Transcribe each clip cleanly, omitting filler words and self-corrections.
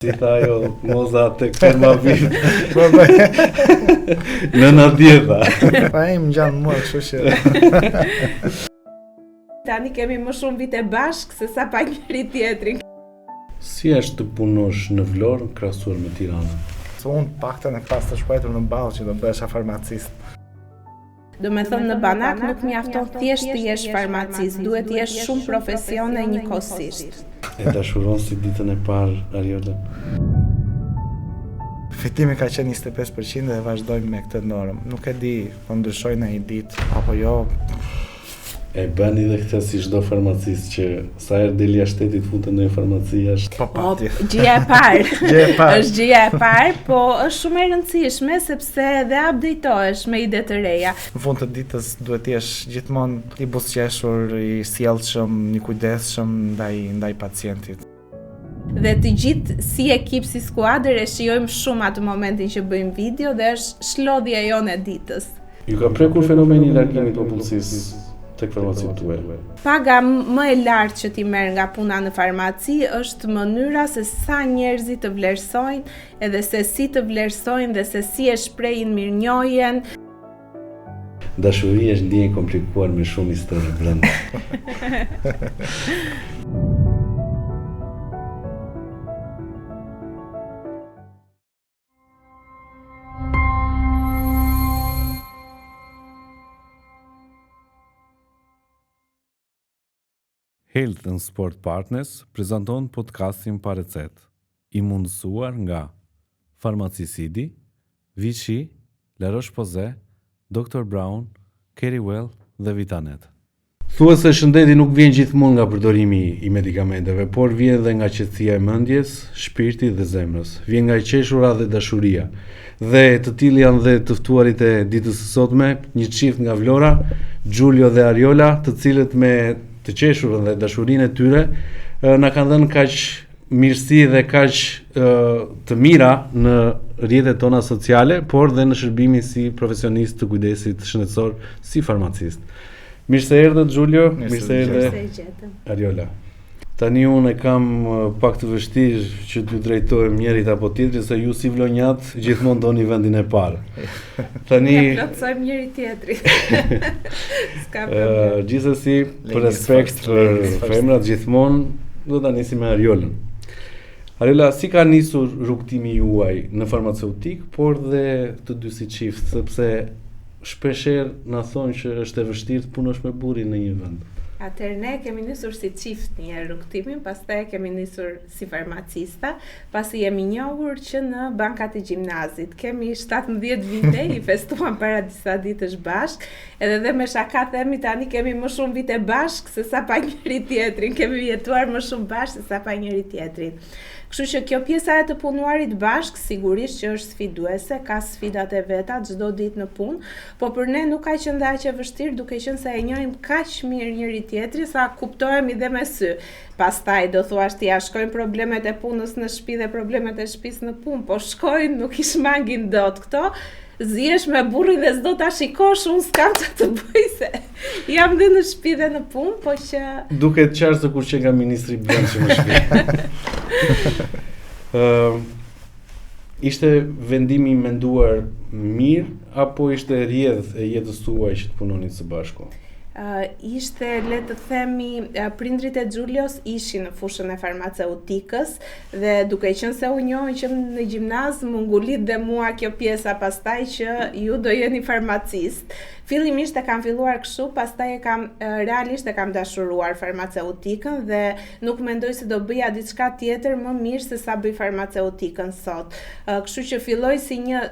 Si tha jo, moza tek firma vit. Në nadjeta. Pa im gjanë mua, kështu që. Tani kemi më shumë vite bashkë se sa pa njëri tjetrin. Si është të punosh në Vlorë krahasuar me Tiranën? Unë paktën e pas të shpajtur në Ballë që do bëhesha farmacist. Do me thëmë në banak nuk mjafton thjesht të jesh farmacist, duhet të jesh shumë profesione njëkohësisht. E dashuron si ditën e parë, Ariola? Fitimi ka qenë 25% dhe vazhdojmë me këtë normë. Nuk e di, po ndryshoj në një ditë, apo jo. E bëni dhe këtë si çdo farmacist që sa herë deli jashtë shtetit futet në farmaci është. Po pati. Gjëja e parë. Është gjëja e parë, po është shumë e rëndësishme sepse dhe updatohesh me ide të reja. Në fund të ditës duhet të jesh gjithmonë i buzëqeshur, i sjellshëm, i kujdesshëm ndaj pacientit. Dhe të gjithë si ekip, si skuadër e shijojmë shumë atë momentin që bëjmë video dhe është shlodhja jone e ditës. Ju ka prekur fenomeni i largimit të popullsisë tek farmacitë tuaja? Paga më e lartë që ti merr nga puna në farmaci është mënyra se sa njerëzit të vlerësojnë, edhe se si të vlerësojnë dhe se si e shprehin mirënjohjen. Dashuria është ndjenjë komplikuar me shumë histori brenda. Health and Sport Partners prezanton podcastin pa recetë, i mundësuar nga Farmaci Sidi, Vichy, La Roche-Posay, Dr. Brown, Kerrywell dhe Vitanet. Thuhet se shëndeti nuk vjen gjithmonë nga përdorimi i medikamenteve, por vjen edhe nga qetësia e mendjes, shpirtit dhe zemrës. Vjen nga e qeshura dhe dashuria. Dhe të tillë janë dhe të ftuarit e ditës së sotme, një çift nga Vlora, Giulio dhe Ariola, të cilët me të qeshurën dhe dashurinë e tyre na kanë dhënë kaq mirësi dhe kaq të mira në rrjetet tona sociale, por dhe në shërbimin si profesionist të kujdesit shëndetësor si farmacist. Mirë se erdhët Giulio, mirë se erdhët Ariola. Tani unë e kam pak të vështirë që t'ju drejtohem njërit apo tjetrit, se ju si vlonjat gjithmonë doni vendin e parë. Tani ja plotësojmë njëri tjetrit. S'ka problem. Gjithsesi, për respekt për femrat gjithmonë, do ta nisim me Ariolën. Ariola, si ka nisur rrugtimi juaj në farmaceutik, por dhe të dy si çift, sepse shpeshherë na thonë që është e vështirë të punosh me burrin në një vend. Atëherë ne kemi nisur si çift një rrugtimin, pastaj kemi nisur si farmacista, pasi jemi njohur që në bankat e gjimnazit. Kemi 17 vite, i festuam para disa ditësh bashk, edhe dhe me shaka themi tani kemi më shumë vite bashk se sa pa njëri tjetrin, kemi jetuar më shumë bashk se sa pa njëri tjetrin. Kështu që kjo pjesa e të punuarit bashk sigurisht që është sfiduese, ka sfidat e veta çdo ditë në punë, po për ne nuk ka qenë dhe aq e vështirë duke qenë se e njohim kaq mirë njëri tjetrin sa kuptohemi dhe me sy. Pastaj do thuash ti, a shkojnë problemet e punës në shtëpi dhe problemet e shtëpisë në punë, po shkojnë, nuk i shmangin dot këto. Zihesh me burrin dhe s'do ta shikosh, unë s'kam që të bëj se jam dhe në shtëpi dhe në punë, po që duket qartë se kur që nga ministri brendshëm në shtëpi. Ishte vendimi menduar mirë apo ishte rrjedh e jetës tuaj që të punonit së bashku? Ishte, le të themi, prindrit e Giulios ishin në fushën e farmaceutikës dhe duke qenë se u njohin që në gjimnaz më ngulit dhe mua kjo pjesa pastaj që ju do jeni farmacist. Fillimisht e kam filluar kështu, pastaj realisht e kam dashuruar farmaceutikën dhe nuk mendoj se do bëja diçka tjetër më mirë se sa bëj farmaceutikën sot. Kështu që filloi si një,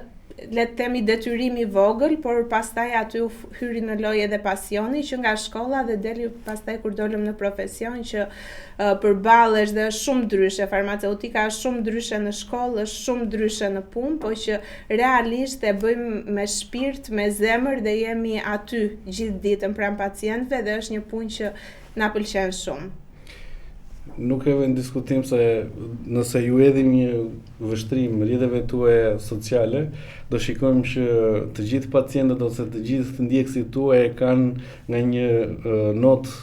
le të themi, detyrim i vogël, por pastaj aty u hyri në lojë edhe pasioni që nga shkolla dhe deli pastaj kur dolëm në profesion që përballesh dhe është shumë ndryshe, farmaceutika është shumë ndryshe në shkollë, është shumë ndryshe në punë, po që realisht e bëjmë me shpirt, me zemër dhe jemi aty gjithë ditën pranë pacientëve dhe është një punë që na pëlqen shumë. Nuk e vend diskutim se nëse ju edhim një vështrim rrjeteve tuaja sociale, do shikojmë që të gjithë pacientët ose të gjithë ndjekësit tuaj kanë nga një notë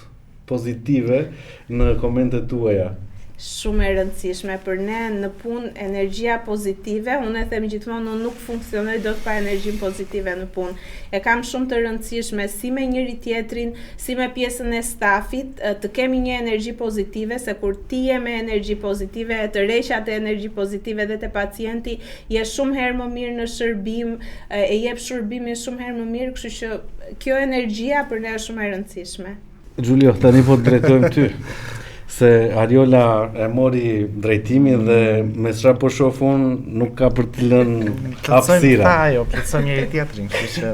pozitive në komentet tuaja. shumë e rëndësishme për ne në punë, energjia pozitive. Unë e them gjithmonë, unë nuk funksionoj dot pa energjinë pozitive në punë. E kam shumë të rëndësishme si me njëri tjetrin, si me pjesën e stafit, të kemi një energji pozitive, se kur ti je me energji pozitive, e të rreqat e energji pozitive dhe te pacienti, je shumë herë më mirë në shërbim, e jep shërbimin shumë herë më mirë, kështu që kjo energjia për ne është shumë e rëndësishme. Giulio, tani po të drejtojmë ty. Se Ariola e mori drejtimin dhe me çfarë po shoh unë nuk ka për të lënë hapësira. Plotësojmë njëri tjetrin, kështu që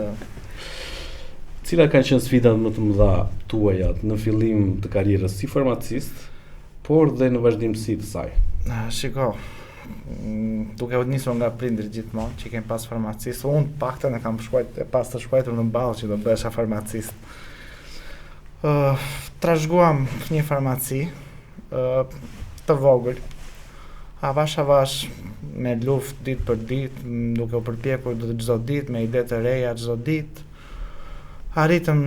Cila kanë qenë sfidat më të mëdha tuaja në fillim të karrierës si farmacist, por dhe në vazhdimsi të saj? Shiko, duke u nisur nga prindrit gjithmonë që kem pas farmacist, unë paktën e kam pas të shkruar në ballë që do bëhesha farmacist. Trashëguam një farmaci të vogël, avash me luftë ditë për ditë, duke u përpjekur çdo ditë me ide të reja çdo ditë. Arritëm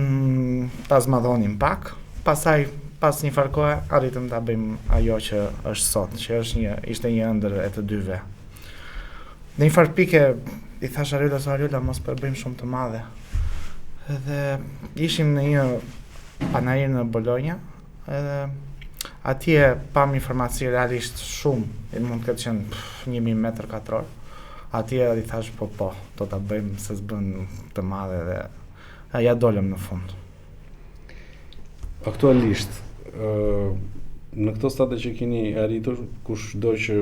ta zmadhonim pak, pastaj pas një farë kohe arritëm ta bëjmë ajo që është sot, që ishte një ëndër e të dyve. Në një farë pike i thash Ariola mos po e bëjmë shumë të madhe. Edhe ishim në një panair në Bologna, edhe atje pam një farmaci realisht shumë, mund të ketë qenë 1000 metër katror. Atje i thash po, do ta bëjmë se s'bën të madhe dhe ja dolëm në fund. Aktualisht, në këto state që keni arritur, kushdo që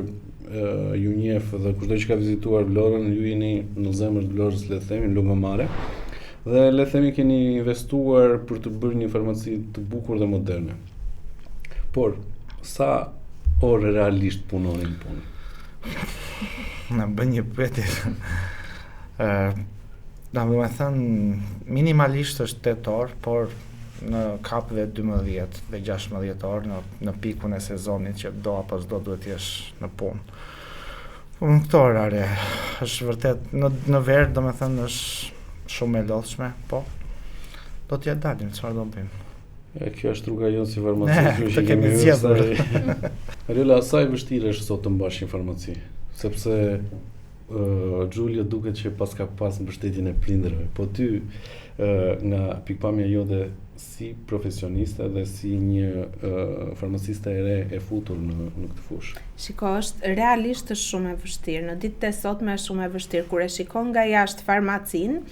ju njeh dhe kushdo që ka vizituar Vlorën, ju jeni në zemër të Vlorës, le të themi, në lungëmarrë. Dhe le të themi keni investuar për të bërë një farmaci të bukur dhe moderne. Por, sa orë realisht punonin punë? Në bën një pyetje. Do të thënë, minimalisht është 8 orë, por në kapëve 12 dhe 16 orë në pikun e sezonit që do apo s'do duhet jesh në punë. Në këto orare është vërtet në verë, do të thënë është shumë e lodhshme, po do t'ja dalim çfarë do bëjmë. Kjo është rruga jonë si farmacist, që kemi zgjedhur. Ariola, sa e vështirë është sot të mbash një farmaci, sepse Giulio duket që ka pas mbështetjen e prindërve, po ty nga pikpamja jote si profesioniste dhe si një farmaciste e re e futur në këtë fushë. Shiko, është realisht shumë e vështirë. Në ditët e sotme është shumë e vështirë. Kur e shikon nga jashtë farmacin,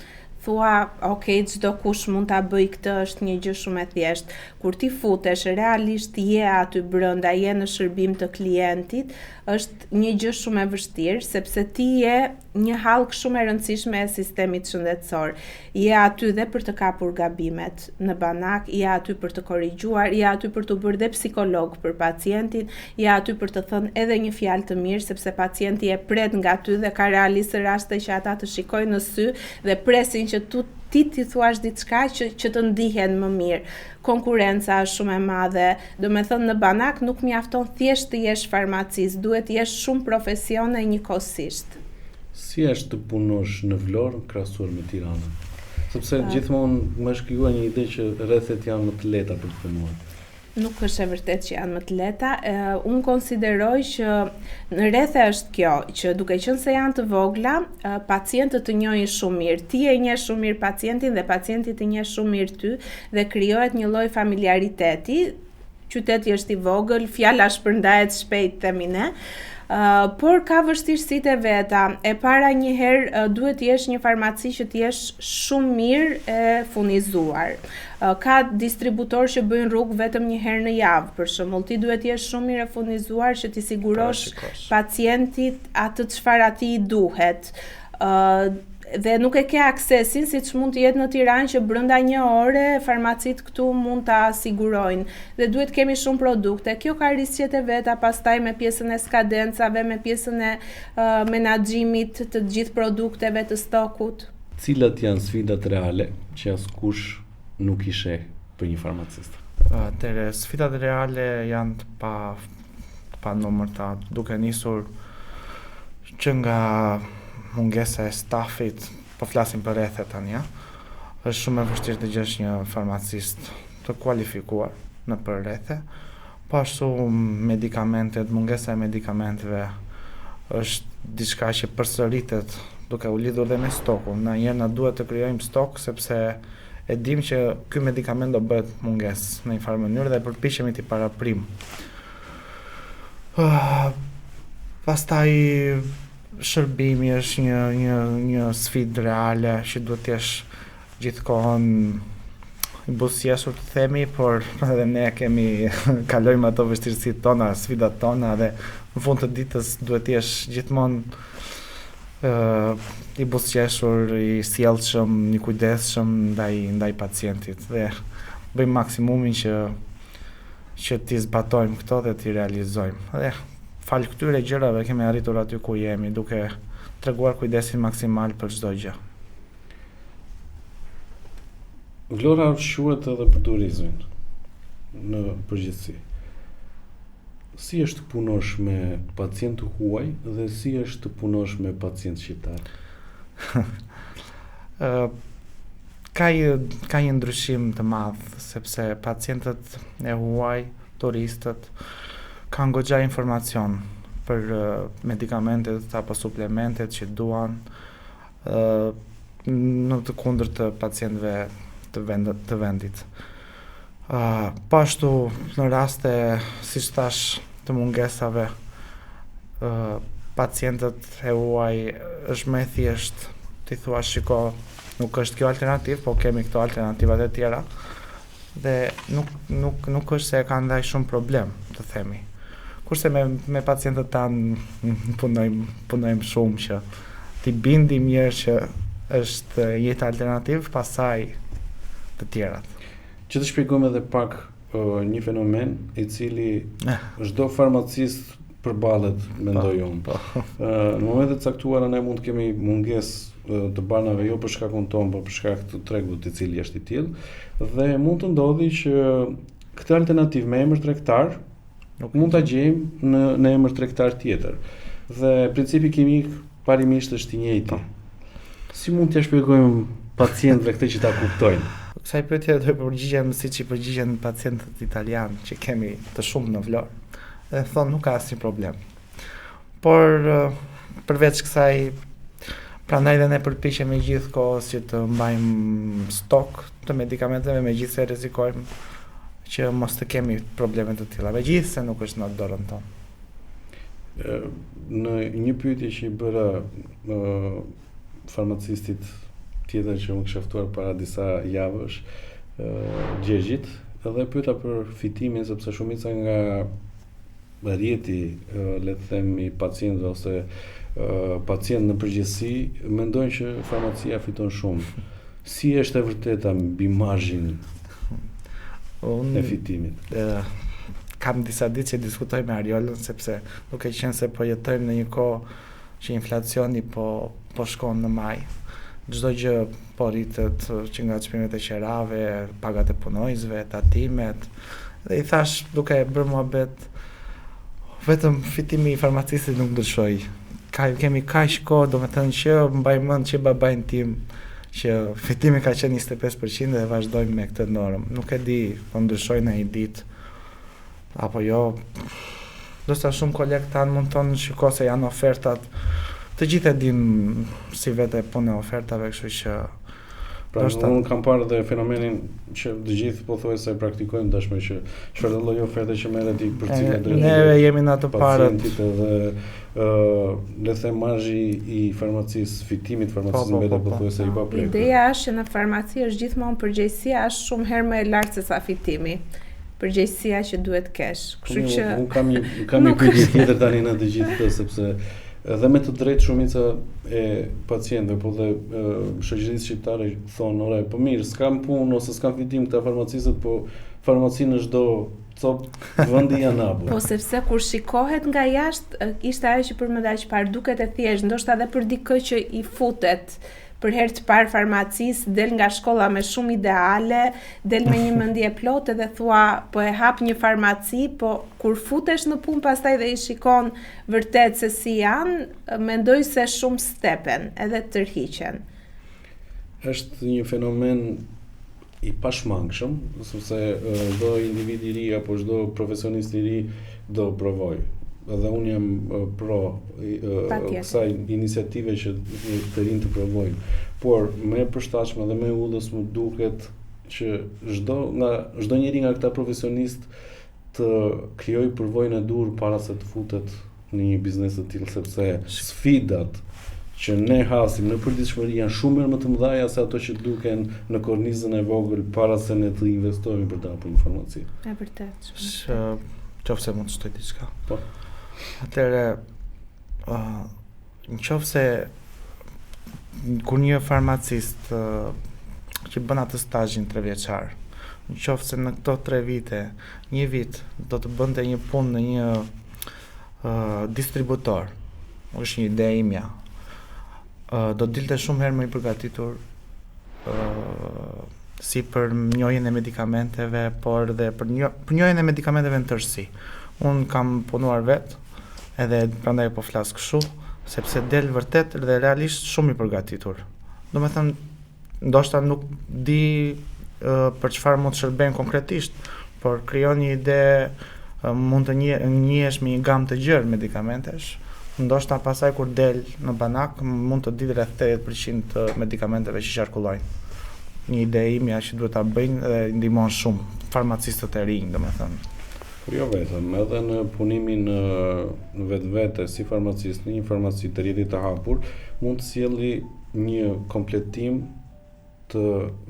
thua, çdo kush mund ta bëj këtë, është një gjë shumë e thjeshtë. Kur ti futesh, realisht je aty brenda, je në shërbim të klientit, është një gjë shumë e vështirë, sepse ti je një hallk shumë e rëndësishme e sistemit shëndetësor. Je aty dhe për të kapur gabimet në banak, je aty për të korrigjuar, je aty për të bërë dhe psikolog për pacientin, je aty për të thënë edhe një fjalë të mirë, sepse pacienti e pret nga ty dhe ka realisht raste që ata të shikojnë në sy dhe presin që ti thuash diçka që të ndihen më mirë. Konkurenca është shumë e madhe. Do me thënë, në banak nuk mjafton thjesht të jesh farmacist, duhet të jesh shumë profesione njëkohësisht. Si është të punosh në Vlorë krahasuar me Tiranën? Sepse gjithmonë më shkruaj një ide që rrethet janë më të lehta për të punuar. Nuk është e vërtet që janë më të lehta. Unë konsideroj që në rrethe është kjo, që duke qenë se janë të vogla, pacientët të njohin shumë mirë. Ti e njeh shumë mirë pacientin dhe pacienti të njeh shumë mirë ty dhe krijohet një lloj familiariteti. Qyteti është i vogël, fjala shpërndahet shpejt, themi ne. Por ka vështirësitë e veta. E para njëherë duhet të jesh një farmaci që të jesh shumë mirë e furnizuar. Ka distributor që bëjnë rrugë vetëm një herë në javë, për shembull, ti duhet të jesh shumë mirë e furnizuar që t'i sigurosh pacientit atë çfarë atij i duhet. Dhe nuk e ke aksesin siç mund të jetë në Tiranë që brenda një ore farmacit këtu mund ta sigurojnë dhe duhet kemi shumë produkte. Kjo ka rrisjet e veta, pastaj me pjesën e skadencave, me pjesën e menaxhimit të gjithë produkteve të stokut. Cilat janë sfidat reale që askush nuk i sheh për një farmacist? Atëre, sfidat reale janë të pa numërta, duke nisur që nga mungesa e stafit, po flasim për rrethet tani, është shumë e vështirë të gjesh një farmacist të kualifikuar në për rrethe, Po ashtu medikamentet, mungesa e medikamenteve është diçka që përsëritet duke u lidhur dhe me stokun. Na njerë na duhet të krijojmë stok sepse e dim që ky medikament do bëhet mungesë në një farë mënyrë dhe përpiqemi t'i paraprim. Pastaj shërbimi është një sfidë reale që duhet të jesh gjithkohon i buzëqeshur të themi, por edhe ne kalojmë ato vështirësitë tona, sfidat tona dhe në fund të ditës duhet të jesh gjithmonë i buzëqeshur, i sjellshëm, i kujdesshëm ndaj pacientit dhe bëjmë maksimumin që t'i zbatojmë këto dhe t'i realizojmë. Dhe fal këtyre gjërave kemi arritur aty ku jemi, duke treguar kujdesin maksimal për çdo gjë. Vlora ushquhet edhe për turizmin në përgjithësi. Si është të punosh me pacient huaj dhe si është të punosh me pacient shqiptar? Ka një ndryshim të madh sepse pacientët e huaj, turistët kanë goxha informacion për medikamentet apo suplementet që duan në të kundërt të pacientëve të vendit. Po ashtu në raste siç thash të mungesave, pacientët e huaj është më e thjesht ti thua shiko, nuk është kjo alternativë, po kemi këto alternativat e tjera dhe nuk është se e kanë ndaj shumë problem, të themi. Kurse me pacientët tanë punojmë shumë që t'i bindim mirë që është jetë alternativë, pastaj të tjerat. Që të shpjegojmë edhe pak një fenomen i cili çdo farmacist përballet, mendoj unë. Në momente të caktuara ne mund të kemi mungesë të banave jo për shkakun ton, por për shkak të tregut i cili është i tillë dhe mund të ndodhi që këtë alternativë me emër tregtar mund ta gjejmë në emër tregtar tjetër. Dhe principi kimik parimisht është i njëjti. Si mund t'ia shpjegojmë pacientëve këtë që ta kuptojnë? Kësaj pyetje do të përgjigjem siç i përgjigjen pacientët italianë që kemi të shumë në Vlorë. Dhe thonë nuk ka asnjë problem. Por përveç kësaj, prandaj dhe ne përpiqemi gjithkohës që të mbajmë stok të medikamenteve, megjithëse rrezikojmë që mos të kemi probleme të tilla, megjithëse nuk është në dorën tonë. Në një pyetje që i bëra farmacistit tjetër që më kisha ftuar para disa javësh, Gjergjit, edhe pyeta për fitimin sepse shumica nga rrjeti, le të themi, pacientëve ose pacient në përgjithësi mendojnë që farmacia fiton shumë. Si është e vërteta mbi marzhin e fitimit? Kam disa ditë që diskutoj me Ariolën sepse duke qenë se po jetojmë në një kohë që inflacioni po shkon në maj. Çdo gjë po rritet, që nga çmimet e qerave, pagat e punojësve, tatimet. Dhe i thash duke bërë muhabet, vetëm fitimi i farmacistit nuk ndryshoi. Kemi kaq kohë, domethënë që mbaj mend që babain tim që fitimi ka qenë 25% dhe vazhdojmë me këtë normë. Nuk e di, po ndryshoi në një ditë apo jo. Dosta shumë kolegë tanë mund tonë shiko se janë ofertat. Të gjithë e din si vete punë e ofertave, kështu që pra unë kam parë dhe fenomenin që të gjithë pothuajse praktikojnë tashmë që çfarë lloj oferte që merret për cilën drejtë. Ne jemi në ato parët dhe le të them marzhi i farmacisë, fitimit farmacisë vetë pothuajse i paprekur. Ideja është që në farmaci është gjithmonë përgjegjësia është shumë herë më e lartë se sa fitimi. Përgjegjësia që duhet kesh. Kështu që unë kam një pyetje tjetër tani në të gjithë këtë, sepse edhe me të drejtë shumica e pacientëve, po dhe shoqërisë shqiptare thonë, ore, po mirë, s'kam punë ose s'kam fitim këta farmacistët, po farmacinë në çdo cop vendi janë hapur. Po sepse kur shikohet nga jashtë, ishte ajo që përmenda që parë duket e thjeshtë, ndoshta edhe për dikë që i futet për herë të parë farmacisë, del nga shkolla me shumë ideale, del me një mendje plotë dhe thua, po e hap një farmaci, po kur futesh në punë pastaj dhe i shikon vërtet se si janë, mendoj se shumë stepen, edhe tërhiqen. Është një fenomen i pashmangshëm, sepse çdo individ i ri apo çdo profesionist i ri do provoj. Edhe unë jam pro kësaj iniciative që të rinë të provojnë. Por më e përshtatshme dhe më e udhës më duket që çdo njeri nga këta profesionistë të krijojë përvojën e dur para se të futet në një biznes të tillë, sepse sfidat që ne hasim në përditshmëri janë shumë më të mëdha se ato që duken në kornizën e vogël para se ne të investojmë për të hapur informaci. E vërtet. Qofse mund të shtoj diçka. Po. Atëherë, nëse kur një farmacist që bën atë stazhin 3 vjeçar, nëse në këto 3 vite, 1 vit do të bënte një punë në një distributor, është një ide imja, do dilte shumë herë më i përgatitur si për njohjen e medikamenteve, por dhe për njohjen e medikamenteve në tërësi. Unë kam punuar vetë, edhe prandaj po flas kështu, sepse del vërtet dhe realisht shumë i përgatitur. Domethënë, ndoshta nuk di për çfarë mund të shërbejnë konkretisht, por krijon një ide, mund të njihesh me një gamë të gjerë medikamentesh. Ndoshta pasaj kur del në banak mund të di rreth 80% të medikamenteve që qarkullojnë. Një ide imja që duhet ta bëjnë dhe ndihmon shumë farmacistët e rinj, domethënë. Por jo vetëm, edhe në punimin në vetvete si farmacist, në një farmaci të rrjetit të hapur, mund të sjelli një kompletim të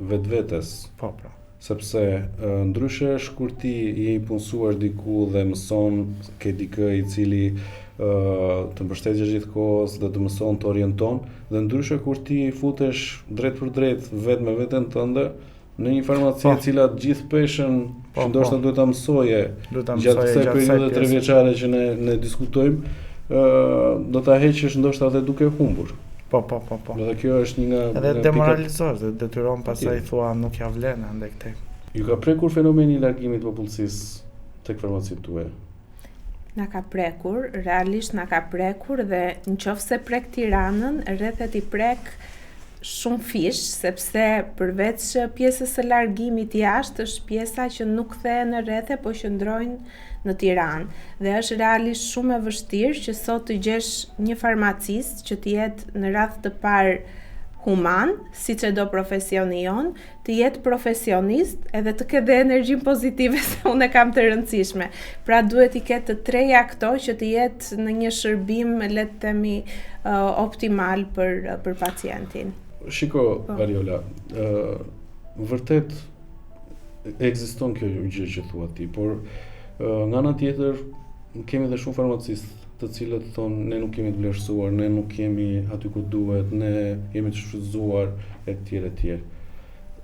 vetvetes. Po. Sepse ndryshe kur ti je i punësuar diku dhe mëson ke dikë i cili të mbështetësh gjithkohës dhe të mëson të orienton, dhe ndryshe kur ti futesh drejt për drejt vetë me veten tënde në një farmaci e cila gjithë peshën që ndoshta duhet ta mësoje gjatë kësaj periudhe 3 vjeçare që ne diskutojmë, do ta heqësh ndoshta edhe duke humbur. Po. Dhe kjo është një nga edhe demoralizon, dhe detyron pastaj thua nuk ja vlen andaj këtej. Ju ka prekur fenomeni i largimit të popullsisë tek farmacitë tuaja? Na ka prekur, realisht na ka prekur, dhe nëse prek Tiranën, rrethet i prek shumë fish, sepse përveç pjesës së largimit jashtë, është pjesa që nuk kthehen në rrethe, po qëndrojnë në Tiranë. Dhe është realisht shumë e vështirë që sot të gjesh një farmacist që të jetë në radhë të parë human, siç e do profesioni jon, të jetë profesionist edhe të ketë energjinë pozitive, se unë e kam të rëndësishme. Pra duhet i ketë të treja këto që të jetë në një shërbim, le të themi, optimal për pacientin. Shiko, Ariola, vërtet ekziston kjo gjë që thua ti, por nga ana tjetër kemi edhe shumë farmacistë të cilët thonë ne nuk kemi të vlerësuar, ne nuk kemi aty ku duhet, ne jemi të shfrytzuar etj.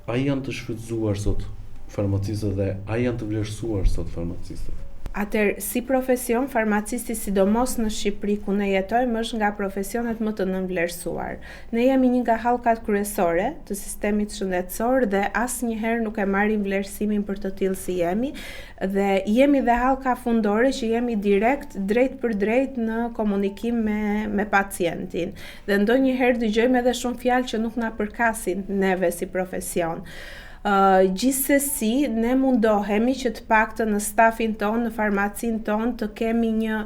A janë të shfrytzuar sot farmacistët dhe a janë të vlerësuar sot farmacistët? Atëherë, si profesion, farmacisti sidomos në Shqipëri ku ne jetojmë është nga profesionet më të nënvlerësuar. Ne jemi një nga hallkat kryesore të sistemit shëndetësor dhe asnjëherë nuk e marrim vlerësimin për të tillë si jemi, dhe jemi dhe hallka fundore që jemi direkt drejt për drejt në komunikim me pacientin. Dhe ndonjëherë dëgjojmë edhe shumë fjalë që nuk na përkasin neve si profesion. Gjithsesi, ne mundohemi që të paktën në stafin tonë, në farmacin tonë, të kemi një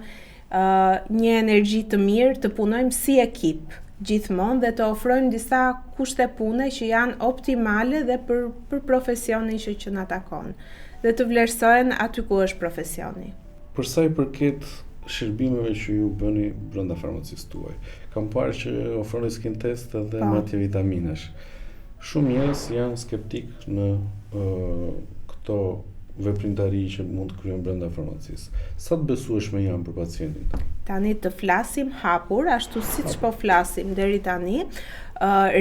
energji të mirë, të punojmë si ekip gjithmonë dhe të ofrojmë disa kushte pune që janë optimale dhe për profesionin që na takon, dhe të vlerësohen aty ku është profesioni. Për sa i përket shërbimeve që ju bëni brenda farmacisë tuaj, kam parë që ofroni skin test dhe multivitaminash. Shumë njerëz janë skeptik në këto veprimtari që mund të kryejnë brenda farmacisë. Sa të besueshme janë për pacientin? Tani të flasim hapur, ashtu siç po flasim deri tani,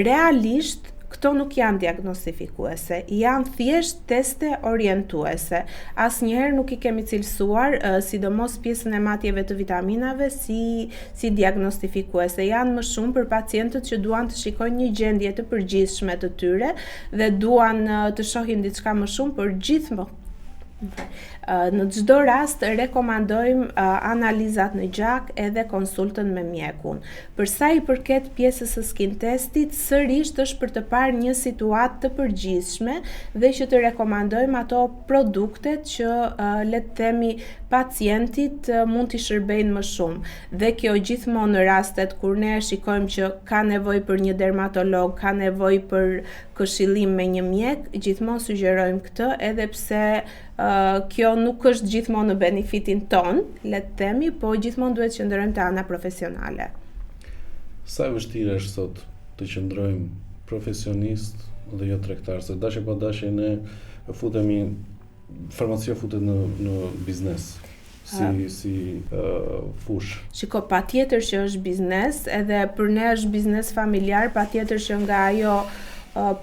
realisht këto nuk janë diagnostifikuese, janë thjesht teste orientuese. Asnjëherë nuk i kemi cilësuar, sidomos pjesën e matjeve të vitaminave si diagnostifikuese. Janë më shumë për pacientët që duan të shikojnë një gjendje të përgjithshme të tyre dhe duan të shohin diçka më shumë, por Në çdo rast rekomandojmë analizat në gjak edhe konsultën me mjekun. Për sa i përket pjesës së skin testit, sërish është për të parë një situatë të përgjithshme dhe që të rekomandojmë ato produktet që le të themi pacientit mund t'i shërbejnë më shumë. Dhe kjo gjithmonë në rastet kur ne shikojmë që ka nevojë për një dermatolog, ka nevojë për këshillim me një mjek, gjithmonë sugjerojmë këtë, edhe pse kjo nuk është gjithmonë në benefitin ton, le të themi, po gjithmonë duhet të qëndrojmë te ana profesionale. Sa e vështirë është sot të qëndrojmë profesionist dhe jo tregtar, se dashje pa dashje ne futemi, farmacia futet në biznes. Si fush. Shiko, patjetër që është biznes, edhe për ne është biznes familjar, patjetër që nga ajo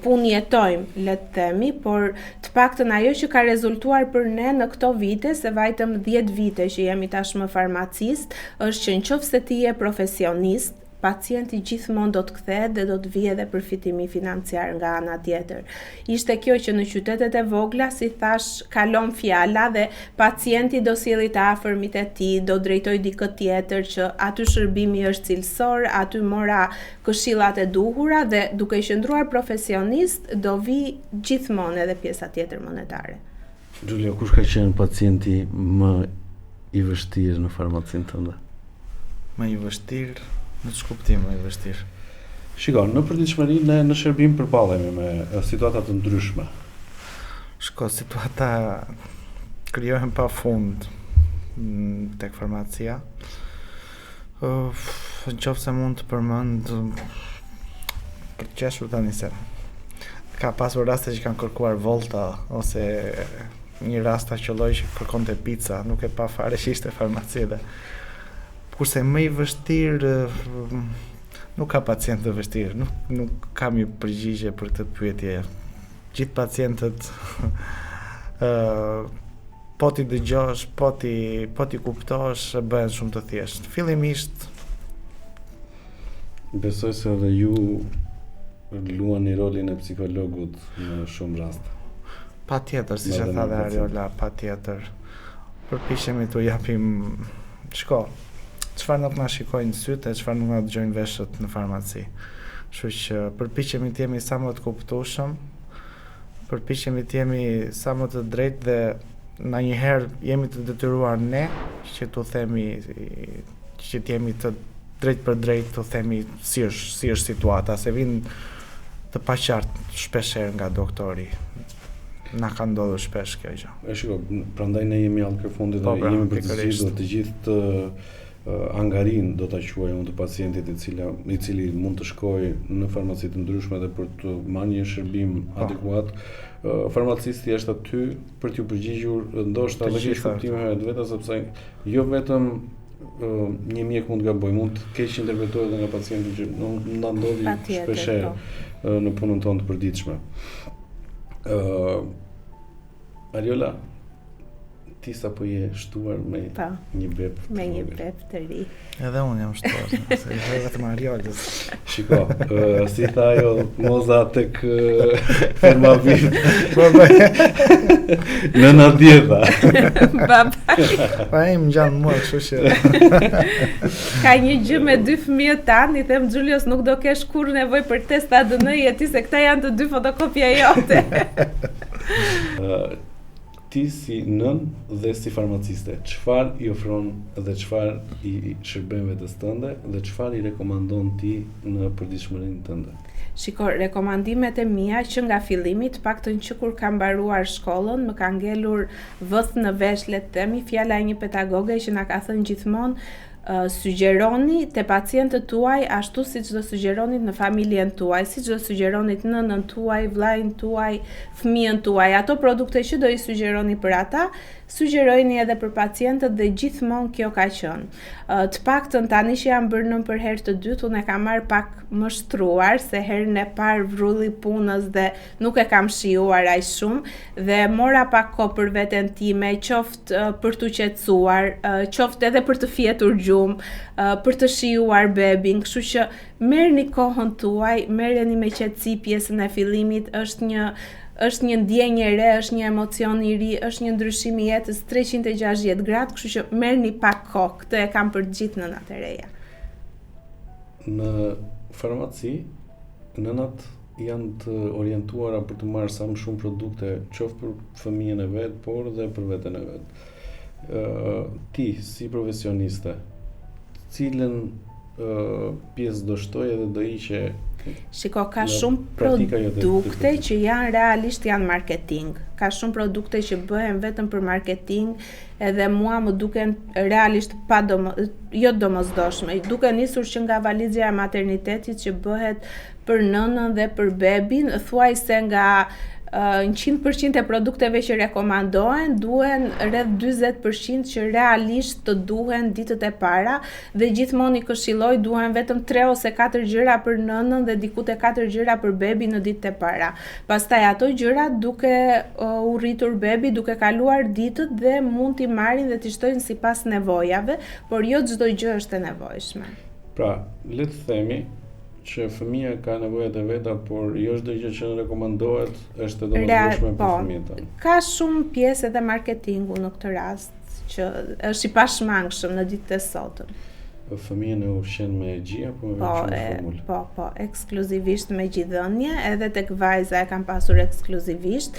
punë jetojmë, le të themi, por të paktën ajo që ka rezultuar për ne në këto vite, se vajtëm 10 vite që jemi tashmë farmacist, është që nëse ti je profesionist, pacienti gjithmonë do të kthehet dhe do të vijë edhe përfitimi financiar nga ana tjetër. Ishte kjo që në qytetet e vogla, si thash, kalon fjala dhe pacienti do sjelli të afërmit e tij, do drejtoj dikë tjetër që aty shërbimi është cilësor, aty mora këshillat e duhura dhe duke qëndruar profesionist do vi gjithmonë edhe pjesa tjetër monetare. Giulia, kush ka qenë pacienti më i vështirë në farmacinë tënde? Më i vështirë? Në që kuptim më i vështirë? Shiko, në përditshmëri ne në shërbim përballemi me situata të ndryshme. Shiko, situata krijohen pa fund tek farmacia. Nëse mund të përmend për të qeshur tani se ka pasur raste që kanë kërkuar volta ose një rast ta qelloj që kërkonte pica, nuk e pa fare që ishte farmaci dhe kurse më i vështirë nuk ka pacient të vështirë, nuk kam një përgjigje për këtë pyetje. Gjithë pacientët po ti dëgjosh, po ti kuptosh, bëhen shumë të thjeshtë. Fillimisht besoj se edhe ju luani rolin e psikologut në shumë raste. Patjetër, siç e tha dhe Ariola, patjetër. Përpiqemi t'u japim shko. Çfarë nuk na shikojnë sytë e çfarë nuk na dëgjojnë veshët në farmaci. Kështu që përpiqemi të jemi sa më të kuptueshëm, përpiqemi të jemi sa më të drejtë dhe na njëherë jemi të detyruar ne që t'u themi që të jemi të drejt për drejt, t'u themi si është situata, se vin të paqartë shpeshherë nga doktori. Na ka ndodhur shpesh kjo gjë. E shiko, prandaj ne jemi allë fundit dhe jemi për të zgjidhur të gjithë angarin do ta quaj unë të pacientit i cili mund të shkojë në farmaci të ndryshme dhe për të marrë një shërbim adekuat. Farmacisti është aty për t'ju përgjigjur ndoshta edhe keq kuptime të veta, sepse jo vetëm një mjek mund të gabojë, mund të keq interpretohet edhe nga pacienti që nuk nda ndodhi shpeshherë në punën tonë të përditshme. Ariola, ti sapo je shtuar me një beb të ri. Edhe unë jam shtuar, se i vetëm Ariolës. Shiko, si tha ajo moza tek firma VIP. Nëna djeta. Babai. Pa im ngjan mua, kështu që ka një gjë me 2 fëmijët tanë, i them Xhulios nuk do kesh kur nevojë për test ADN-i e ti se këta janë të 2 fotokopja jote. Ti si nën dhe si farmaciste, çfarë i ofron dhe çfarë i shërben vetes tënde dhe çfarë i rekomandon ti në përditshmërinë tënde? Shiko, rekomandimet e mia që nga fillimi, të paktën që kur kam mbaruar shkollën, më ka ngelur vëth në vesh, le të themi, fjala e një pedagoge që na ka thënë gjithmonë sugjeroni te pacientët tuaj ashtu siç do sugjeronit në familjen tuaj, siç do sugjeronit nënën tuaj, vllajin tuaj, fëmijën tuaj. Ato produkte që do i sugjeroni për ata, sugjerojini edhe për pacientët dhe gjithmonë kjo ka qenë. Të paktën tani që jam bërë nën për herë të dytë, unë e kam marr pak më shtruar se herën e parë vrulli punës dhe nuk e kam shijuar aq shumë dhe mora pak kohë për veten time, qoftë për t'u qetësuar, qoftë edhe për të fjetur gjumë, për të shijuar bebin, kështu që merrni kohën tuaj, merreni me qetësi pjesën e fillimit, është një është një ndjenjë e re, është një emocion i ri, është një ndryshim i jetës 360 gradë, kështu që merrni pak kohë, këtë e kam për gjithë nënat e reja. Në farmaci, nënat janë të orientuara për të marrë sa më shumë produkte, qoftë për fëmijën e vet, por dhe për veten e vet. Ti, si profesioniste, cilën pjesë do shtoje dhe do hiqe? Shiko, ka shumë produkte që realisht janë marketing. Ka shumë produkte që bëhen vetëm për marketing, edhe mua më duken realisht jo domosdoshme. Duke nisur që nga valizja e maternitetit që bëhet për nënën dhe për bebin, thuajse nga 100% e produkteve që rekomandohen, duhen rreth 40% që realisht të duhen ditët e para, dhe gjithmonë i këshilloj duhen vetëm 3 ose 4 gjëra për nënën dhe diku te 4 gjëra për bebi në ditët e para. Pastaj ato gjëra duke u rritur bebi, duke kaluar ditët dhe mund t'i marrin dhe t'i shtojnë sipas nevojave, por jo çdo gjë është e nevojshme. Pra, le të themi që fëmia ka nevojat e veta, por jo çdo gjë që rekomandohet është e domosdoshme për fëmijën. Ka shumë pjesë edhe marketingu në këtë rast, që është i pashmangshëm në ditët e sotme. Fëmijën e ushqen me gjia, apo me formulë? Po, ekskluzivisht me gjithëdhënie, edhe tek vajza e kam pasur ekskluzivisht.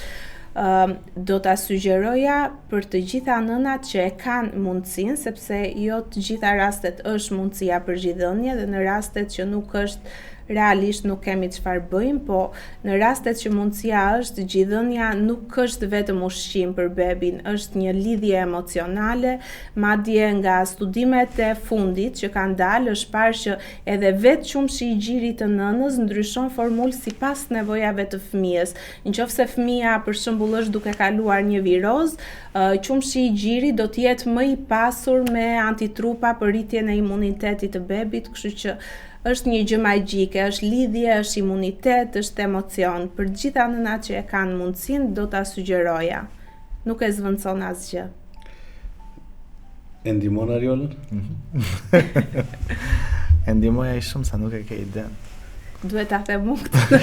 Do ta sugjeroja për të gjitha nënat që e kanë mundësinë, sepse jo të gjitha rastet është mundësia për gjithëdhënie, dhe në rastet që nuk është, realisht nuk kemi çfarë bëjmë, po në rastet që mundësia është, gjithëdhënia nuk është vetëm ushqim për bebin, është një lidhje emocionale, madje nga studimet e fundit që kanë dalë, është parë që edhe vetë qumshi i gjirit të nënës ndryshon formulë sipas nevojave të fëmijës. Nëse fëmia për shembull është duke kaluar një viroz, qumshi i gjirit do të jetë më i pasur me antitrupa për rritjen e imunitetit të bebit, kështu që është një gjë magjike, është lidhje, është imunitet, është emocion. Për gjitha nënat që e kanë mundësinë, do ta sugjeroja. Nuk e zvendçon asgjë. E ndihmon Ariolën? E ndihmoja i shumë sa nuk e ke iden. Duhet ta them unë këtë.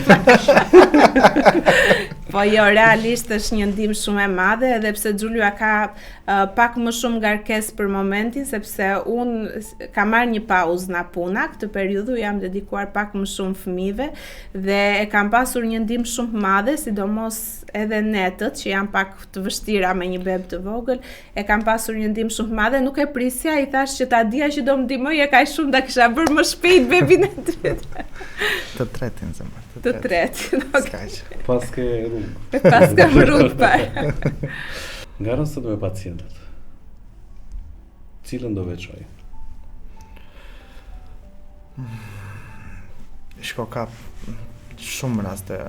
Po jo, realisht është një ndihmë shumë e madhe, edhe pse Xhulia ka pak më shumë ngarkesë për momentin, sepse unë kam marrë një pauzë nga puna, këtë periudhë jam dedikuar pak më shumë fëmijëve, dhe e kam pasur një ndihmë shumë madhe, sidomos edhe netët që janë pak të vështira me një beb të vogël, e kam pasur një ndihmë shumë madhe, nuk e prisja, i thash që ta dija që do më ndihmoj, kaq shumë da kisha bërë më shpejt bebin e dytë. Të tretin, zemër. Të tretin, okay. Pas ke rrugë. Pas kam rrugë parë. Nga rastet me pacientët, cilën do veçoj? Shko, ka shumë raste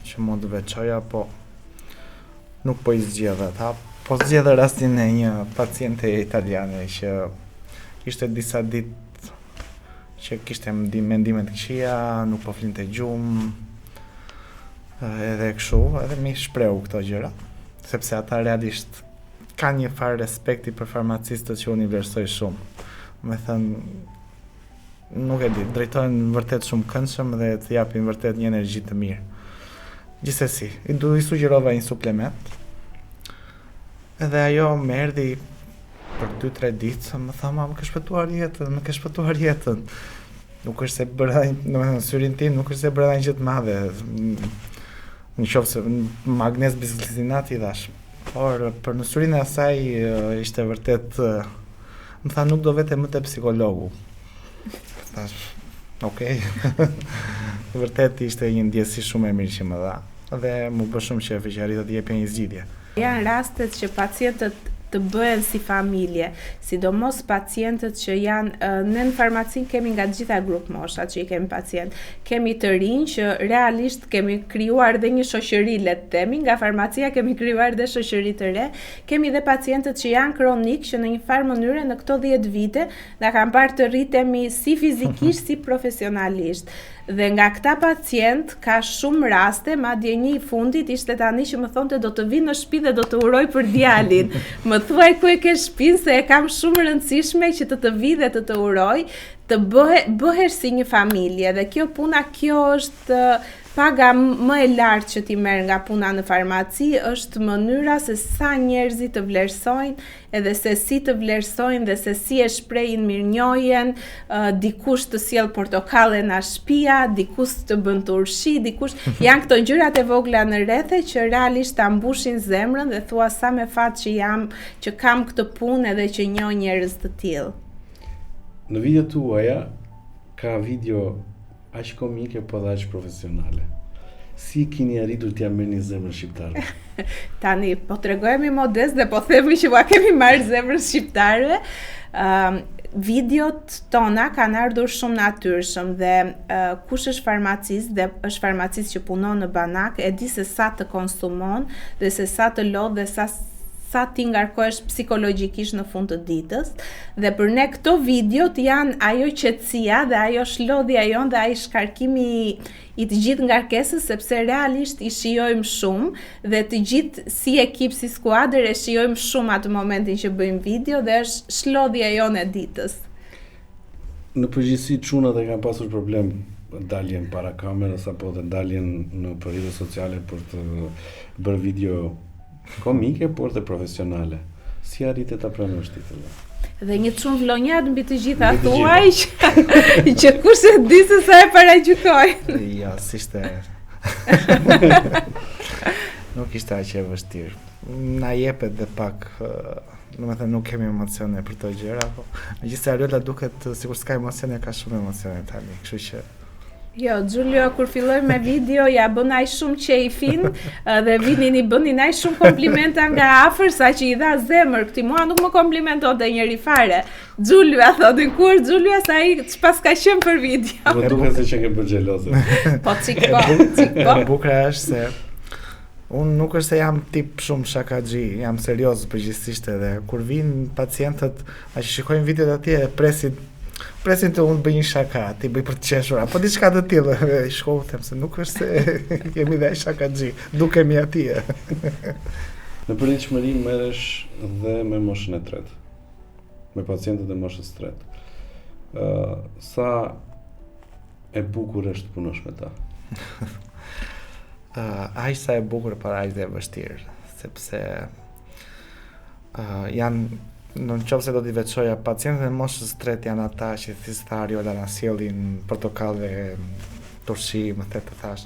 që mund të veçoja, po nuk po i zgjedh ata. Po zgjedh rastin e një paciente italiane që ishte disa ditë që kishte mendime të këqija, nuk po flinte gjumë, edhe kështu, edhe mi shprehu këto gjëra, sepse ata realisht kanë një farë respekti për farmacistët që unë i vlerësoj shumë. Me thënë, nuk e di, drejtojnë vërtet shumë këndshëm dhe të japin vërtet një energji të mirë. Gjithsesi, i sugjerova një suplement, edhe ajo më erdhi për 2-3 ditë, më tha, më ke shpëtuar jetën, Nuk është se bëra, në syrin tim, nuk është se bëra një gjë të madhe. Në qoftë se magnes bisglycinati dash. Por për në syrin e asaj ishte vërtet, më tha, nuk do vete më te psikologu. Thash, okej. Vërtet ishte një ndjesi shumë e mirë që më dha. Dhe më bë shumë qejf që arrita të jepja një zgjidhje. Janë rastet që pacientët të bëhen si familje, sidomos pacientët që janë, ne në farmaci kemi nga gjitha grup moshat që i kemi pacient, kemi të rinj që realisht kemi krijuar dhe një shoqëri, le të themi, nga farmacia kemi krijuar dhe shoqëri të re, kemi dhe pacientët që janë kronik që në një farë mënyre në këto 10 vite na kanë parë të rritemi si fizikisht si profesionalisht. Dhe nga këta pacient ka shumë raste, madje një i fundit ishte tani që më thonte do të vi në shtëpi dhe do të uroj për djalin. Më thuaj ku e ke shtëpinë, se e kam shumë rëndësishme që të vi dhe të uroj, të bëhesh si një familje. Dhe kjo puna, kjo është paga më e lartë që ti merr nga puna në farmaci është mënyra se sa njerëzit të vlerësojnë edhe se si të vlerësojnë dhe se si e shprehin mirënjohjen, dikush të sjell portokalle nga shtëpia, dikush të bën turshi, dikush janë këto gjërat e vogla në rrethe që realisht ta mbushin zemrën dhe thua sa me fat që jam që kam këtë punë edhe që njoh njerëz të tillë. Në video tuaja ka video aq komike po dhe aq profesionale. Si keni arritur t'ja merrni zemrën shqiptarëve? Tani, po tregojemi modest dhe po themi që kemi marrë zemrën shqiptarëve. Videot tona kanë ardhur shumë natyrshëm dhe kush është farmacist dhe është farmacist që punon në banak e di se sa të konsumon dhe se sa të lodh dhe sa ti ngarkohesh psikologjikisht në fund të ditës dhe për ne këto videot janë ajo qetësia dhe ajo shlodhja jon dhe ai shkarkimi i të gjithë ngarkesës sepse realisht i shijojmë shumë dhe të gjithë si ekip, si skuadër e shijojmë shumë atë momentin që bëjmë video dhe është shlodhja jon e ditës. Në përgjithësi çunat e kanë pasur problem daljen para kamerës apo të daljen në rrjetet sociale për të bërë video komike, por dhe profesionale. Si arritet ta pranosh ti këtë? Dhe një çun vlonjat mbi të gjitha thuaj që kush e di se sa e paragjykoj. Ja, si ishte. Nuk ishte aq e vështirë. Na jepet dhe pak, domethënë nuk kemi emocione për këto gjëra, po megjithëse Ariola duket sikur s'ka emocione, ka shumë emocione tani, kështu që Jo, Giulio, kur filloj me video, ja bën ai shumë qejfin dhe vinin i bënin ai shumë komplimenta nga afër sa që i dha zemër. Këti mua nuk më komplimentonte njëri fare. Giulio, thotin kur Giulio sa ai ç'pas ka qenë për video. Po duket se që ke bërë xheloze. Po çik po. Bukur është se unë nuk është se jam tip shumë shakaxhi, jam serioz përgjithsisht edhe kur vinë pacientët, a që shikojnë videot atje presin të unë bëj një shaka, ti bëj për të qeshur, apo diçka të tillë. Shkoj them se nuk është se jemi dhe shakaxhi, dukemi atje. Në përditshmëri merresh dhe me moshën e tretë, me pacientët e moshës së tretë. Sa e bukur është të punosh me ta? Aq sa e bukur para aq dhe e vështirë, sepse janë në qoftë se do t'i veçoja pacientët e moshës tretë janë ata që thjesht Ariola na sjellin portokallë, turshi, më the të thash.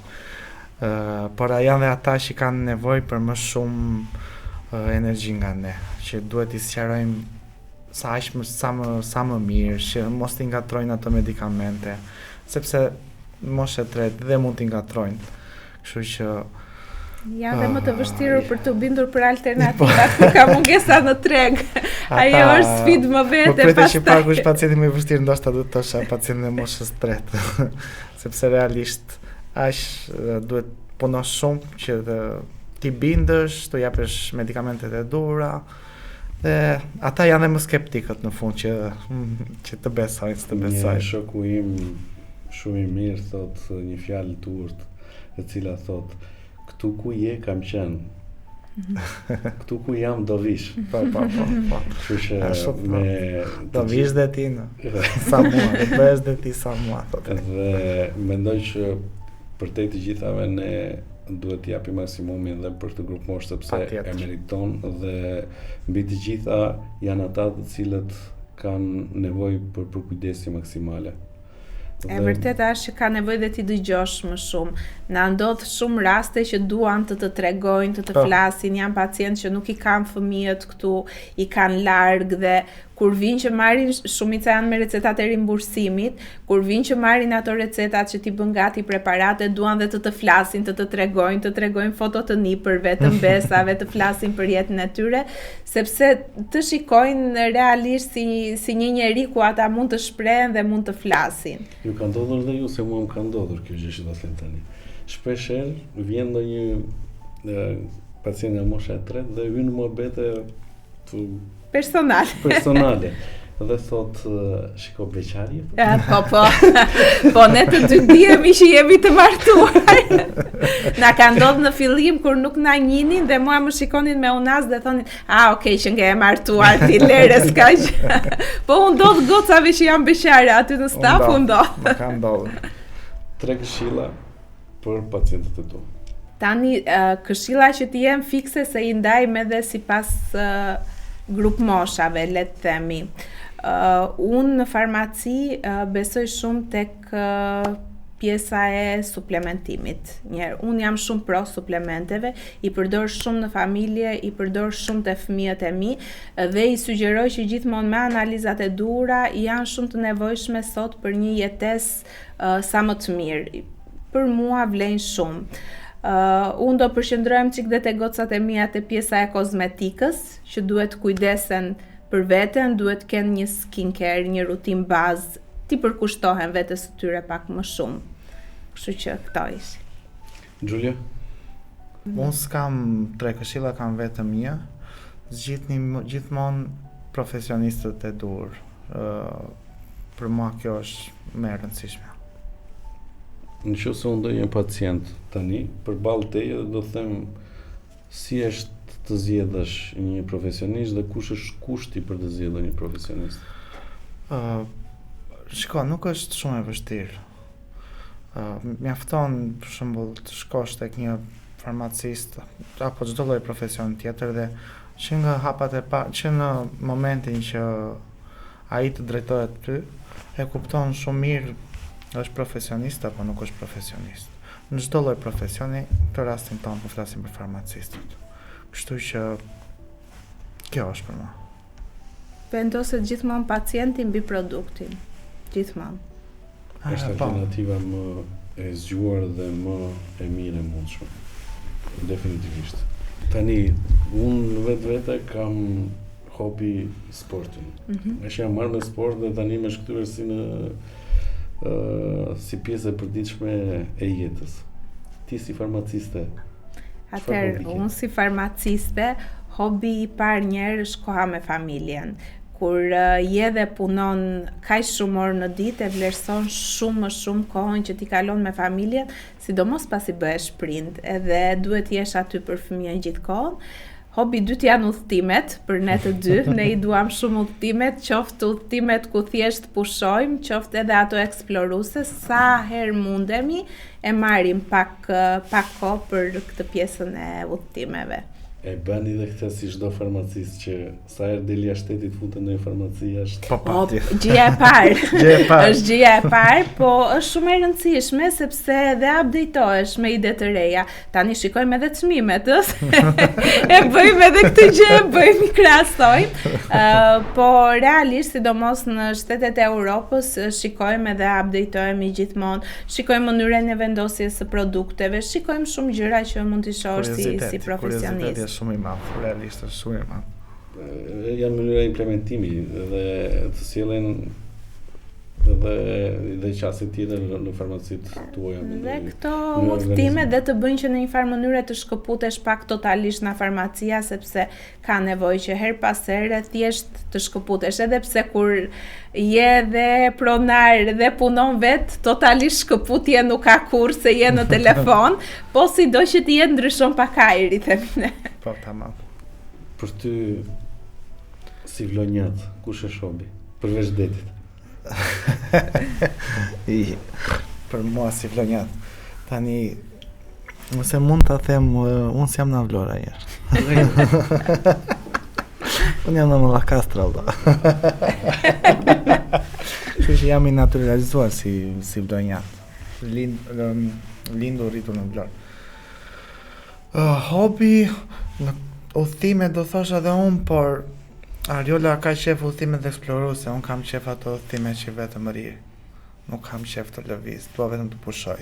Por janë dhe ata që kanë nevojë për më shumë energji nga ne, që duhet t'i sqarojmë sa më mirë, që mos t'i ngatrojnë ato medikamente, sepse moshë tretë dhe mund t'i ngatrojnë. Kështu që Ja dhe më të vështirë për të bindur për alternativat, kur ka mungesa në treg. Ajo është sfidë më vete pastaj. Më pritet që pak kush pacienti më i vështirë ndoshta do të thosha pacientin e moshës tretë. Sepse realisht aq duhet punosh shumë që ti bindesh, të japësh medikamentet e duhura. Dhe ata janë dhe më skeptikët në fund që të besojnë, të besojnë. Një shoku im shumë i mirë thot një fjalë të urtë, e cila thot këtu ku je kam qenë. Këtu ku jam do vish. Po. Kështu që me do vish dhe ti sa mua, do bësh dhe ti sa mua. Dhe mendoj që për te të gjithave ne duhet t'i japim maksimumin dhe për këtë grup moshë sepse e meriton dhe mbi të gjitha janë ata të cilët kanë nevojë për kujdesi maksimale. E vërteta është që ka nevojë dhe ti dëgjosh më shumë. Na ndodh shumë raste që duan të tregojnë, të flasin, janë pacientë që nuk i kanë fëmijët këtu, i kanë larg dhe kur vinë që marrin, shumica janë me recetat e rimbursimit, kur vinë që marrin ato recetat që ti bën gati preparate, duan dhe të flasin, të tregojnë foto të nipërve, të mbesave, të flasin për jetën e tyre, sepse të shikojnë realisht si një njeri ku ata mund të shprehen dhe mund të flasin. Ju ka ndodhur dhe ju se mua më ka ndodhur kjo gjë që do thënë tani. Shpeshherë vjen ndonjë pacient nga mosha e tretë dhe hyn në muhabete personale. Dhe thot, shiko beqarje? Po. Po, ne të dy dihemi që jemi të martuar. Na ka ndodhur në fillim kur nuk na njinin dhe mua më shikonin me unas dhe thonin, okay, që nga e martuar ti lere s'ka gjë. Po u ndodh gocave që janë beqare aty në staf u ndodh. Më ka ndodhur. 3 këshilla për pacientët e tu. Tani, këshilla që të jem fikse se i ndajmë edhe sipas grup moshave, le të themi. Unë në farmaci besoj shumë tek pjesa e suplementimit. Unë jam shumë pro suplementeve, i përdor shumë në familje, i përdor shumë të fëmijët e mi dhe i sugjeroj që gjithmonë me analizat e duhura janë shumë të nevojshme sot për një jetesë sa më të mirë. Për mua vlen shumë. Unë do përqendrohem çik dhe te gocat e mia te pjesa e kozmetikës, që duhet kujdesen për veten, duhet kenë një skincare, një rutinë bazë, ti përkushtohen vetes së tyre pak më shumë. Kështu që këto ishin. Giulia? Unë s'kam 3 këshilla, kam vetëm një. Zgjidhni gjithmonë profesionistët e dur. Për mua kjo është më e rëndësishme. Nëse unë do jem pacient tani, përballë teje do të them si është të zgjedhësh një profesionist dhe kush është kushti për të zgjedhur një profesionist? Shiko, nuk është shumë e vështirë. Mjafton për shembull të shkosh tek një farmacist apo çdo lloj profesioni tjetër dhe që nga hapat e parë, që në momentin që ai të drejtohet ty, e kupton shumë mirë është profesionist apo nuk është profesionist. Në çdo lloj profesioni, në rastin tonë po flasim për farmacistët. Kështu që kjo është për mua. Vendoset gjithmonë pacienti mbi produktin. Gjithmonë. Është alternativa më e zgjuar dhe më e mirë e mundshme. Definitivisht. Tani, unë vetë kam hobi sportin. Është jam marrë me sport dhe tani më shkëtyr si në si pjesë e përditshme e jetës. Ti si farmaciste? Atëherë, unë si farmaciste, hobi i parë njerë është koha me familjen. Kur je dhe punon kaq shumë orë në ditë, e vlerëson shumë më shumë kohën që ti kalon me familjen, sidomos pasi bëhesh prind, edhe duhet jesh aty për fëmijën gjithkohën. Hobi i dytë janë udhëtimet, për ne të dy, ne i duam shumë udhëtimet, qoftë udhëtimet ku thjesht pushojmë, qoftë edhe ato eksploruese, sa herë mundemi e marrim pak kohë për këtë pjesën e udhëtimeve. E bëni dhe këtë si çdo farmacist që sa herë del jashtë shtetit futet në farmaci është gjëja e parë. Është gjëja e parë, po është shumë e rëndësishme sepse edhe updatohesh me ide të reja. Tani shikojmë edhe çmimet, e bëjmë edhe këtë gjë, i krahasojmë. Po realisht, sidomos në shtetet e Europës, shikojmë edhe updatohemi gjithmonë, shikojmë mënyrën e vendosjes së produkteve, shikojmë shumë gjëra që mund t'i shohësh si profesionist. Shumë i madh, realisht është shumë i madh. Janë mënyra implementimi dhe të sjellen dhe qasje tjetër në farmacitë tuaja. Dhe këto udhëtime dhe të bëjnë që në një farë mënyre të shkëputesh pak totalisht nga farmacia, sepse ka nevojë që her pas here thjesht të shkëputesh, edhe pse kur je dhe pronar dhe punon vet, totalisht shkëputje nuk ka kurrë se je në telefon, po sido që ti jetë ndryshon pak ajri, themi ne. Po, tamam. Për ty si vlonjat, kush është hobi? Përveç detit. Për mua si vlonjat. Tani nëse mund ta them, unë s'jam në Vlora jashtë. Unë jam në Mallakastra. Kështu që jam i naturalizuar si vlonjat. Lindur rritur në Vlorë. Hobi në udhëtime do thosha edhe unë, por Ariola ka qef udhëtimet eksploruese, unë kam qef ato udhëtime që vetëm rri. Nuk kam qef të lëviz, dua vetëm të pushoj.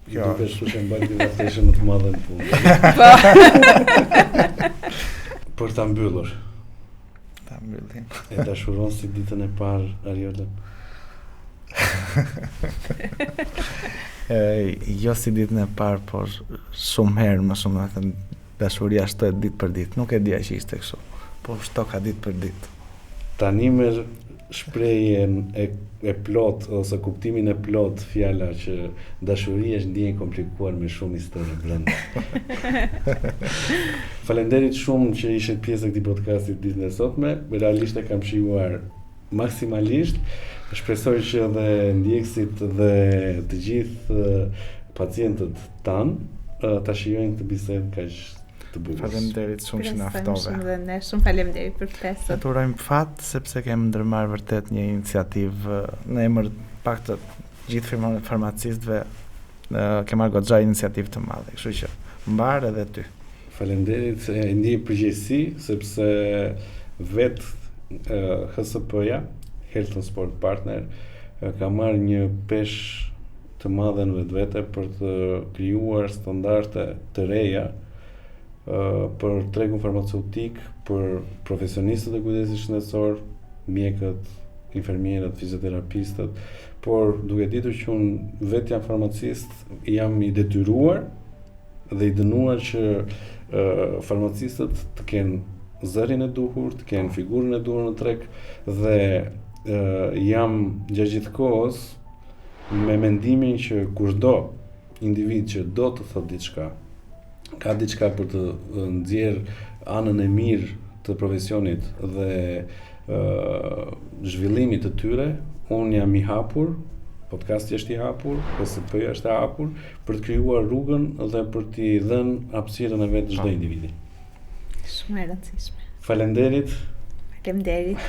Kjo dukesh që mbajti vërtetësh më të madhe në punë. Për ta mbyllur. Ta mbyllim. E dashuron si ditën e parë Ariola? Jo si ditën e parë, por shumë herë më shumë, dashuria shtohet ditë për ditë. Nuk e dija që ishte kështu, po shtoka ditë për ditë. Tani me shprehjen e plot ose kuptimin e plot fjala që dashuria është ndjenjë komplikuar me shumë histori brenda. Faleminderit shumë që ishe pjesë e këtij podcasti ditën e sotme. Realisht e kam shijuar maksimalisht. Shpresoj që edhe ndjekësit dhe të gjithë pacientët tanë ta shijojnë këtë bisedë kaq të bukur. Faleminderit shumë që na Presojmë ftove. shumë dhe ne shumë faleminderit për ftesën. Ne të urojmë fat sepse kemi ndërmarrë vërtet një iniciativë në emër pak të gjithë firmave farmacistëve, ke marrë goxha iniciativë të madhe, kështu që mbar edhe ty. Faleminderit, e ndjej përgjegjësi sepse HSP-ja, Health and Sport Partner, ka marrë një peshë të madhe në vetvete për të krijuar standarde të reja për tregun farmaceutik, për profesionistët e kujdesit shëndetësor, mjekët, infermierët, fizioterapistët, por duke ditur që unë vetë jam farmacist, jam i detyruar dhe i dënuar që farmacistët të kenë zërin e duhur, të kenë figurën e duhur në treg dhe jam gjatë gjithë kohës me mendimin që kushdo individ që do të thotë diçka, ka diçka për të nxjerrë anën e mirë të profesionit dhe zhvillimit të tyre, unë jam i hapur, podcasti është i hapur, PSP-ja është e hapur për të krijuar rrugën dhe për t'i dhënë hapësirën e vetë çdo individi. Shumë e rëndësishme. Faleminderit. Faleminderit.